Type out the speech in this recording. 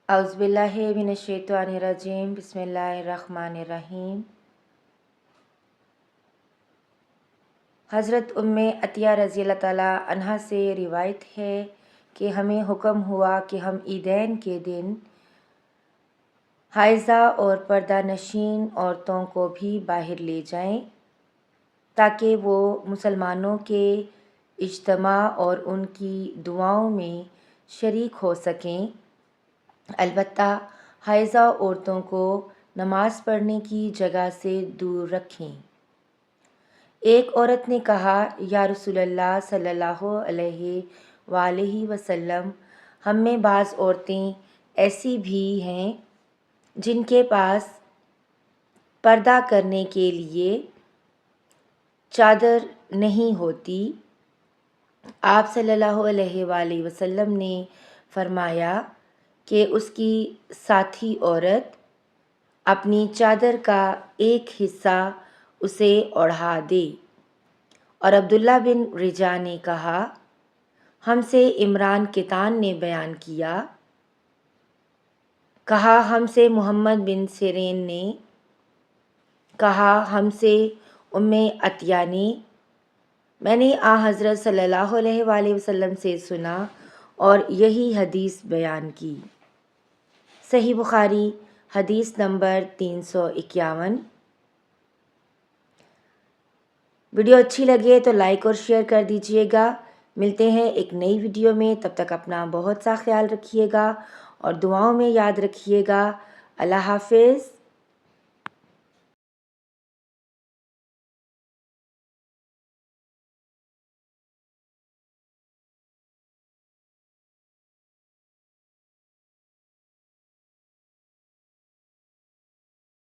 اعوذ باللہ من الشیطان الرجیم بسم اللہ الرحمن الرحیم۔ حضرت عطیہ رضی اللہ تعالیٰ عنہا سے روایت ہے کہ ہمیں حکم ہوا کہ ہم عیدین کے دن حائضہ اور پردہ نشین عورتوں کو بھی باہر لے جائیں تاکہ وہ مسلمانوں کے اجتماع اور ان کی دعاؤں میں شریک ہو سکیں۔ البتہ حائضہ عورتوں کو نماز پڑھنے کی جگہ سے دور رکھیں۔ ایک عورت نے کہا، یا رسول اللہ صلی اللہ علیہ وآلہ وسلم، ہم میں بعض عورتیں ایسی بھی ہیں جن کے پاس پردہ کرنے کے لیے چادر نہیں ہوتی۔ آپ صلی اللہ علیہ وآلہ وسلم نے فرمایا کہ اس کی ساتھی عورت اپنی چادر کا ایک حصہ اسے اوڑھا دے۔ اور عبداللہ بن رجا نے کہا، ہم سے عمران قطان نے بیان کہا ہم سے محمد بن سیرین نے کہا ہم سے عطیہ نے، میں نے حضرت صلی اللہ علیہ وآلہ وسلم سے سنا اور یہی حدیث بیان کی۔ صحیح بخاری حدیث نمبر 351۔ ویڈیو اچھی لگے تو لائک اور شیئر کر دیجیے گا۔ ملتے ہیں ایک نئی ویڈیو میں، تب تک اپنا بہت سا خیال رکھیے گا اور دعاؤں میں یاد رکھیے گا۔ اللہ حافظ۔